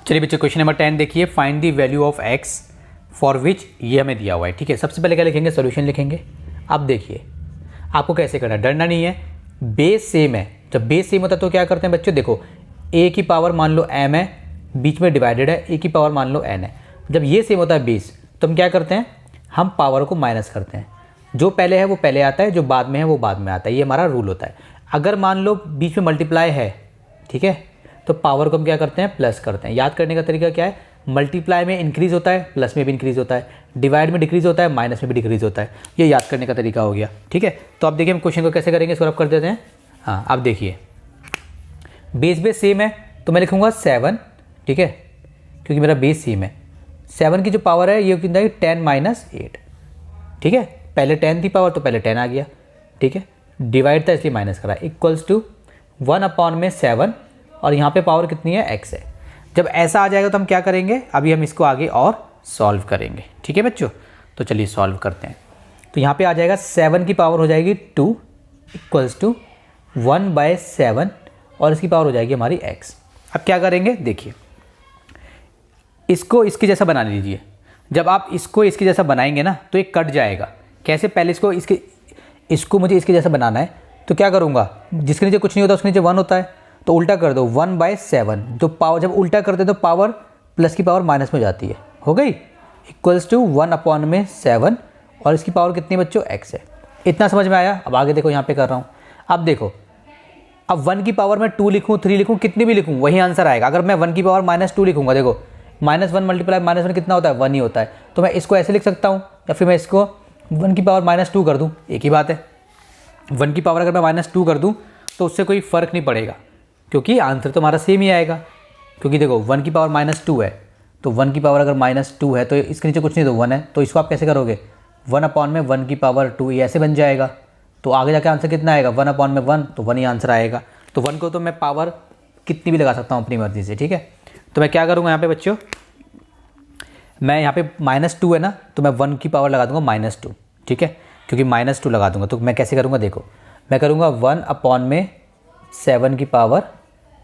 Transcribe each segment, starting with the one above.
चलिए बच्चों question number 10 देखिए, find the value of x for which ये हमें दिया हुआ है। ठीक है, सबसे पहले क्या लिखेंगे, सोल्यूशन लिखेंगे। अब देखिए आपको कैसे करना है, डरना नहीं है, बेस सेम है। जब बेस सेम होता है तो क्या करते हैं बच्चों, देखो a की पावर मान लो m है, बीच में डिवाइडेड है, a की पावर मान लो n है। जब ये सेम होता है बेस, तो हम क्या करते हैं, हम पावर को माइनस करते हैं। जो पहले है वो पहले आता है, जो बाद में है वो बाद में आता है। ये हमारा रूल होता है। अगर मान लो बीच में मल्टीप्लाई है, ठीक है, तो पावर को हम क्या करते हैं, प्लस करते हैं। याद करने का तरीका क्या है, मल्टीप्लाई में इंक्रीज होता है, प्लस में भी इंक्रीज होता है, डिवाइड में डिक्रीज होता है, माइनस में भी डिक्रीज होता है। ये याद करने का तरीका हो गया। ठीक है, तो अब देखिए हम क्वेश्चन को कैसे करेंगे, इसको रब कर देते हैं। हाँ, अब देखिए बेस सेम है तो मैं लिखूंगा 7, ठीक है, क्योंकि मेरा बेस सेम है। 7 की जो पावर है ये कितना है, 10 - 8। ठीक है, पहले 10 थी पावर तो पहले 10 आ गया। ठीक है, डिवाइड था इसलिए माइनस करा, इक्वल्स टू 1/7 और यहाँ पे पावर कितनी है, x है। जब ऐसा आ जाएगा तो हम क्या करेंगे, अभी हम इसको आगे और सॉल्व करेंगे। ठीक है बच्चों, तो चलिए सॉल्व करते हैं। तो यहाँ पे आ जाएगा 7 की पावर हो जाएगी 2 इक्वल्स टू 1/7 और इसकी पावर हो जाएगी हमारी x। अब क्या करेंगे, देखिए इसको इसके जैसा बना लीजिए। जब आप इसको इसके जैसा बनाएंगे ना तो ये कट जाएगा। कैसे, पहले इसको मुझे इसके जैसा बनाना है, तो क्या करूँगा, जिसके नीचे कुछ नहीं होता उसके नीचे 1 होता है, तो उल्टा कर दो 1/7। जो पावर जब उल्टा करते हैं तो पावर प्लस की पावर माइनस में जाती है, हो गई, इक्वल्स टू 1/7 और इसकी पावर कितनी बच्चों, x है। इतना समझ में आया। अब आगे देखो, यहाँ पे कर रहा हूँ। अब देखो, अब 1 की पावर में 2 लिखूँ, 3 लिखूँ, कितनी भी लिखूँ वही आंसर आएगा। अगर मैं 1 की पावर -2 लिखूँगा, देखो -1 × -1 कितना होता है, 1 ही होता है। तो मैं इसको ऐसे लिख सकता हूँ या फिर मैं इसको 1 की पावर -2 कर दूँ, एक ही बात है। 1 की पावर अगर मैं -2 कर दूँ तो उससे कोई फ़र्क नहीं पड़ेगा, क्योंकि आंसर तो हमारा सेम ही आएगा। क्योंकि देखो 1 की पावर -2 है, तो 1 की पावर अगर -2 है तो इसके नीचे कुछ नहीं, तो 1 है। तो इसको आप कैसे करोगे, 1/1 की पावर 2, ये ऐसे बन जाएगा। तो आगे जाके आंसर कितना आएगा, 1/1, तो 1 ही आंसर आएगा। तो 1 को तो मैं पावर कितनी भी लगा सकता हूँ अपनी मर्जी से। ठीक है, तो मैं क्या करूँगा यहाँ पे बच्चों, मैं यहाँ पे -2 है ना, तो मैं 1 की पावर लगा दूँगा -2। ठीक है, क्योंकि -2 लगा दूँगा तो मैं कैसे करूँगा, देखो मैं करूँगा 1/7 की पावर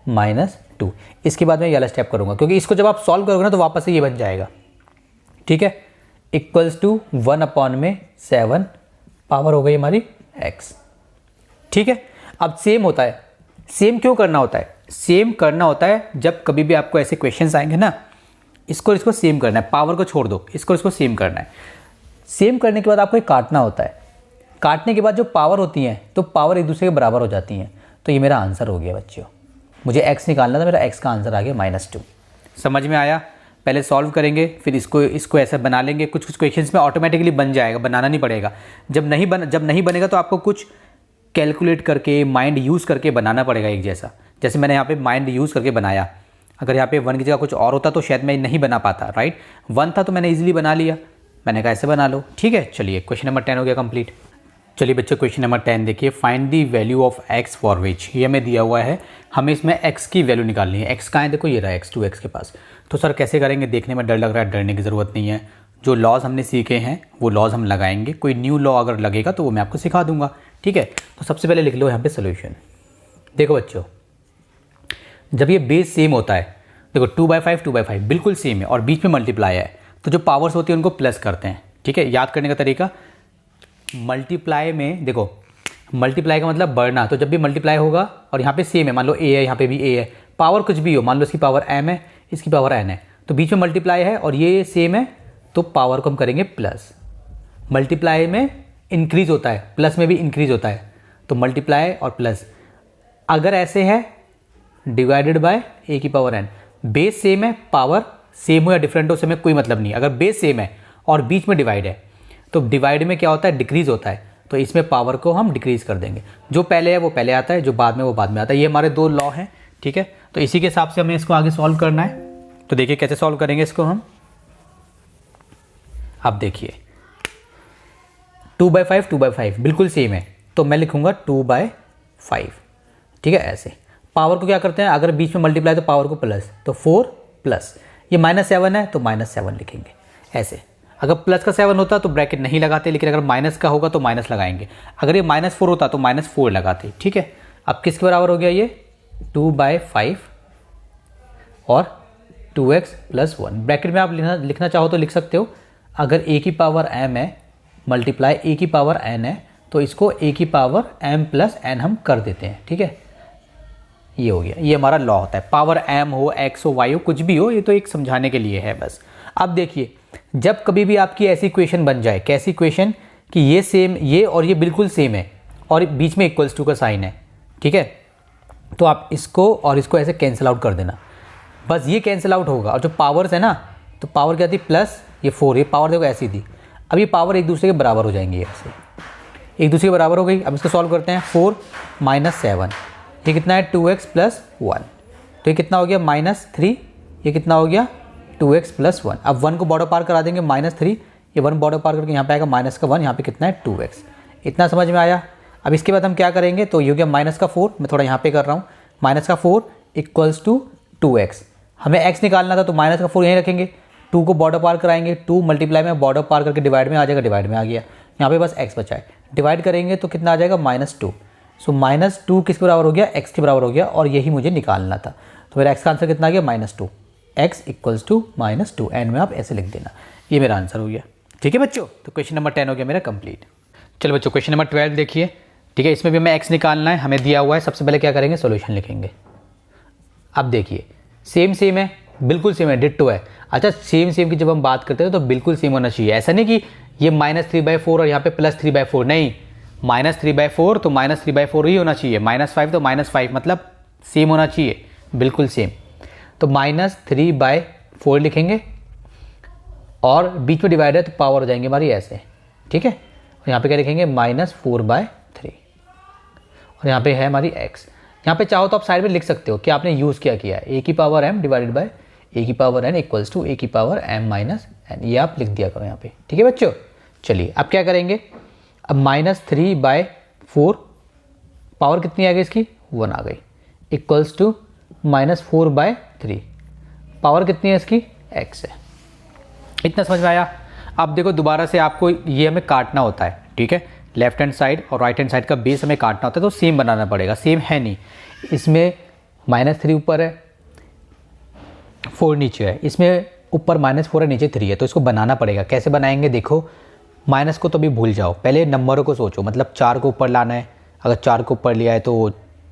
-2। इसके बाद मैं ये वाला स्टेप करूँगा, क्योंकि इसको जब आप सॉल्व करोगे ना तो वापस से ये बन जाएगा। ठीक है, इक्वल्स टू 1/7 पावर हो गई हमारी x। ठीक है, अब सेम होता है। सेम क्यों करना होता है, सेम करना होता है जब कभी भी आपको ऐसे क्वेश्चंस आएंगे ना, इसको सेम करना है, पावर को छोड़ दो, इसको सेम करना है। सेम करने के बाद आपको ये काटना होता है। काटने के बाद जो पावर होती हैं तो पावर एक दूसरे के बराबर हो जाती हैं। तो ये मेरा आंसर हो गया बच्चों। मुझे x निकालना था, मेरा x का आंसर आ गया -2। समझ में आया। पहले सॉल्व करेंगे, फिर इसको ऐसा बना लेंगे। कुछ क्वेश्चंस में ऑटोमेटिकली बन जाएगा, बनाना नहीं पड़ेगा। जब नहीं बनेगा तो आपको कुछ कैलकुलेट करके, माइंड यूज़ करके बनाना पड़ेगा एक जैसा। जैसे मैंने यहाँ पे माइंड यूज़ करके बनाया। अगर यहाँ पे 1 की जगह कुछ और होता तो शायद मैं नहीं बना पाता, राइट। 1 था तो मैंने ईजिली बना लिया, मैंने कहा ऐसे बना लो। ठीक है, चलिए क्वेश्चन नंबर 10 हो गया कंप्लीट। चलिए बच्चों क्वेश्चन नंबर 10 देखिए, find the value of x for which, ये हमें दिया हुआ है, हमें इसमें x की वैल्यू निकालनी है। x कहाँ है, देखो ये रहा x, 2x के पास। तो सर कैसे करेंगे, देखने में डर लग रहा है, डरने की ज़रूरत नहीं है। जो लॉज हमने सीखे हैं वो लॉज हम लगाएंगे। कोई न्यू लॉ अगर लगेगा तो वो मैं आपको सिखा दूंगा। ठीक है, तो सबसे पहले लिख लो यहाँ पे सोल्यूशन। देखो बच्चों, जब ये बेस सेम होता है, देखो 2/5 बिल्कुल सेम है और बीच में मल्टीप्लाई है, तो जो पावर्स होती है उनको प्लस करते हैं। ठीक है, याद करने का तरीका, मल्टीप्लाई में देखो, मल्टीप्लाई का मतलब बढ़ना। तो जब भी मल्टीप्लाई होगा और यहाँ पे सेम है, मान लो a है, यहाँ पे भी a है, पावर कुछ भी हो, मान लो इसकी पावर m है, इसकी पावर n है, तो बीच में मल्टीप्लाई है और ये सेम है, तो पावर को हम करेंगे प्लस। मल्टीप्लाई में इंक्रीज होता है, प्लस में भी इंक्रीज होता है, तो मल्टीप्लाई और प्लस। अगर ऐसे है, डिवाइडेड बाय a की पावर n। बेस सेम है, पावर सेम हो या डिफरेंट हो, उससे कोई मतलब नहीं। अगर बेस सेम है और बीच में डिवाइड है, तो डिवाइड में क्या होता है, डिक्रीज होता है, तो इसमें पावर को हम डिक्रीज कर देंगे। जो पहले है वो पहले आता है, जो बाद में वो बाद में आता है। ये हमारे 2 लॉ हैं। ठीक है, तो इसी के हिसाब से हमें इसको आगे सॉल्व करना है। तो देखिए कैसे सॉल्व करेंगे इसको हम। अब देखिए 2/5 बिल्कुल सेम है, तो मैं लिखूंगा 2/5। ठीक है, ऐसे पावर को क्या करते हैं, अगर बीच में मल्टीप्लाई तो पावर को प्लस, तो 4 प्लस, ये -7 है तो -7 लिखेंगे ऐसे। अगर प्लस का 7 होता तो ब्रैकेट नहीं लगाते, लेकिन अगर माइनस का होगा तो माइनस लगाएंगे। अगर ये -4 होता तो -4 लगाते। ठीक है, अब किसके बराबर हो गया ये, 2/5 और 2x प्लस 1। ब्रैकेट में आप लिखना चाहो तो लिख सकते हो। अगर a की पावर m है मल्टीप्लाई a की पावर n है तो इसको a की पावर m प्लस n हम कर देते हैं। ठीक है, ये हो गया। ये हमारा लॉ होता है। पावर m हो, x हो, y हो, कुछ भी हो, ये तो एक समझाने के लिए है बस। अब देखिए, जब कभी भी आपकी ऐसी इक्वेशन बन जाए, कैसी इक्वेशन कि ये सेम, ये और ये बिल्कुल सेम है और बीच में इक्वल्स टू का साइन है, ठीक है, तो आप इसको और इसको ऐसे कैंसिल आउट कर देना। बस ये कैंसिल आउट होगा। और जो पावर्स है ना, तो पावर क्या थी, प्लस ये 4, ये पावर देखो ऐसी थी। अब ये पावर एक दूसरे के बराबर हो जाएंगे, ऐसे एक दूसरे के बराबर हो गई। अब इसको सॉल्व करते हैं। 4 - 7, ये कितना है, 2x प्लस 1, तो ये कितना हो गया, -3, ये कितना हो गया, 2x प्लस 1। अब 1 को बॉर्डर पार करा देंगे, -3, ये 1 बॉर्डर पार करके यहाँ पे आएगा -1, यहाँ पे कितना है, 2x। इतना समझ में आया। अब इसके बाद हम क्या करेंगे, तो ये हो गया -4, मैं थोड़ा यहाँ पे कर रहा हूँ, -4 इक्वल्स टू 2x। हमें x निकालना था तो -4 यहीं रखेंगे, 2 को बॉर्डर पार कराएंगे, 2 मल्टीप्लाई में बॉर्डर पार करके डिवाइड में आ जाएगा, डिवाइड में आ गया, यहाँ पे बस x बचा है। डिवाइड करेंगे तो कितना आ जाएगा, -2। सो -2 किसके बराबर हो गया, x के बराबर हो गया, और यही मुझे निकालना था। तो मेरा x का आंसर कितना आ गया, -2। x इक्वल्स टू -2, एंड में आप ऐसे लिख देना। ये मेरा आंसर हो गया। ठीक है बच्चों, तो क्वेश्चन नंबर 10 हो गया मेरा कंप्लीट। चलो बच्चों, क्वेश्चन नंबर 12 देखिए। ठीक है, इसमें भी हमें x निकालना है, हमें दिया हुआ है। सबसे पहले क्या करेंगे, सोल्यूशन लिखेंगे। अब देखिए, सेम है, बिल्कुल सेम है, डिट्टो है। अच्छा, सेम की जब हम बात करते हैं तो बिल्कुल सेम होना चाहिए। ऐसा नहीं कि ये -3/4 और यहाँ पे +3/4, नहीं, -3/4 तो -3/4 ही होना चाहिए, -5 तो -5, मतलब सेम होना चाहिए, बिल्कुल सेम। तो -3/4 लिखेंगे और बीच में डिवाइड है तो पावर हो जाएंगे हमारी ऐसे। ठीक है, और यहाँ पे क्या लिखेंगे, -4/3, और यहाँ पे है हमारी x। यहाँ पे चाहो तो आप साइड में लिख सकते हो कि आपने यूज़ क्या किया है, a की power m divided by a की power n equals to a की पावर m माइनस n, ये आप लिख दिया करो यहाँ पे। ठीक है बच्चों, चलिए अब क्या करेंगे, अब -3/4 पावर कितनी आ गई इसकी, 1 आ गई, इक्वल्स टू -4/3 पावर कितनी है इसकी, x है। इतना समझ में आया। अब देखो, दोबारा से आपको ये हमें काटना होता है। ठीक है, लेफ्ट हैंड साइड और राइट हैंड साइड का बेस हमें काटना होता है, तो सेम बनाना पड़ेगा। सेम है नहीं, इसमें -3 ऊपर है, 4 नीचे है, इसमें ऊपर -4 है, नीचे 3 है, तो इसको बनाना पड़ेगा। कैसे बनाएंगे, देखो, माइनस को तो भी भूल जाओ, पहले नंबरों को सोचो। मतलब 4 को ऊपर लाना है, अगर 4 को ऊपर लिया है तो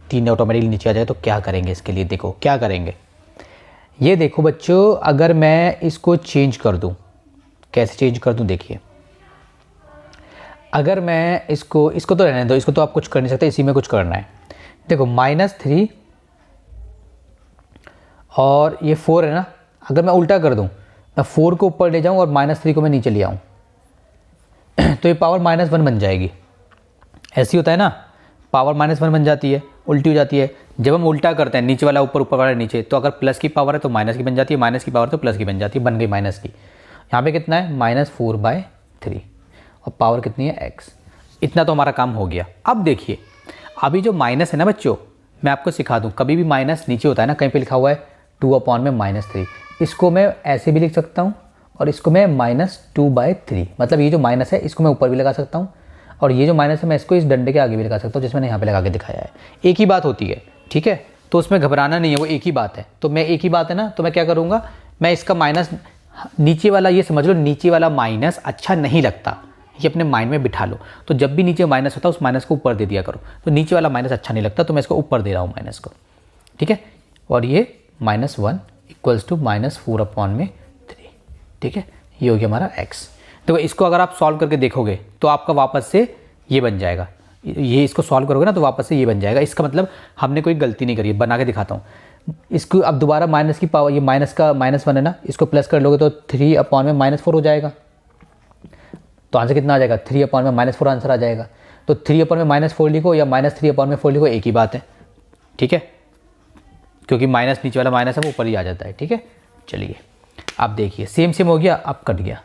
3 ऑटोमेटिकली नीचे आ जाए। तो क्या करेंगे इसके लिए, देखो क्या करेंगे। ये देखो बच्चों, अगर मैं इसको चेंज कर दूं, कैसे चेंज कर दूं, देखिए, अगर मैं इसको तो रहने दो, इसको तो आप कुछ कर नहीं सकते, इसी में कुछ करना है। देखो, -3 और ये 4 है ना, अगर मैं उल्टा कर दूं, मैं 4 को ऊपर ले जाऊं और -3 को मैं नीचे ले आऊं तो ये पावर -1 बन जाएगी। ऐसी होता है ना, पावर -1 बन जाती है, उल्टी हो जाती है। जब हम उल्टा करते हैं, नीचे वाला ऊपर, ऊपर वाला नीचे, तो अगर प्लस की पावर है तो माइनस की बन जाती है, माइनस की पावर तो प्लस की बन जाती है, बन गई माइनस की। यहाँ पे कितना है, -4/3, और पावर कितनी है, x। इतना तो हमारा काम हो गया। अब देखिए, अभी जो माइनस है ना बच्चों, मैं आपको सिखा दूं, कभी भी माइनस नीचे होता है ना, कहीं पे लिखा हुआ है 2/-3, इसको मैं ऐसे भी लिख सकता हूँ और इसको मैं -2/3, मतलब ये जो माइनस है इसको मैं ऊपर भी लगा सकता हूँ, और ये जो माइनस है मैं इसको इस डंडे के आगे भी लगा सकता हूँ, जिसमें मैंने यहाँ पे लगा के दिखाया है। एक ही बात होती है, ठीक है, तो उसमें घबराना नहीं है, वो एक ही बात है। तो मैं एक ही बात है ना, तो मैं क्या करूँगा, मैं इसका माइनस, नीचे वाला, ये समझ लो नीचे वाला माइनस अच्छा नहीं लगता, ये अपने माइंड में बिठा लो। तो जब भी नीचे माइनस होता है उस माइनस को ऊपर दे दिया करो। तो नीचे वाला माइनस अच्छा नहीं लगता, तो मैं इसको ऊपर दे रहा हूँ माइनस को। ठीक है, और ये -1 इक्वल्स टू -4/3। ठीक है, ये हो गया हमारा x। देखो, इसको अगर आप सॉल्व करके देखोगे तो आपका वापस से ये बन जाएगा। ये इसको सॉल्व करोगे ना तो वापस से ये बन जाएगा। इसका मतलब हमने कोई गलती नहीं करी है। बना के दिखाता हूँ इसको। अब दोबारा माइनस की पावर, ये माइनस का -1 है ना, इसको प्लस कर लोगे तो 3/-4 हो जाएगा। तो आंसर कितना आ जाएगा, 3/-4 आंसर आ जाएगा। तो 3/-4 लिखो या -3/4 लिखो, एक ही बात है। ठीक है, क्योंकि माइनस नीचे वाला माइनस है वो ऊपर ही आ जाता है। ठीक है, चलिए अब देखिए, सेम हो गया, अब कट गया,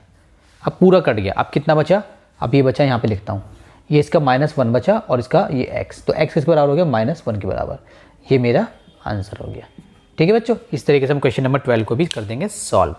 अब पूरा कट गया। अब कितना बचा, अब ये बचा, यहाँ पे लिखता हूँ, ये इसका -1 बचा और इसका ये x, तो x किसके बराबर हो गया, -1 के बराबर। ये मेरा आंसर हो गया। ठीक है बच्चों, इस तरीके से हम क्वेश्चन नंबर 12 को भी कर देंगे सॉल्व।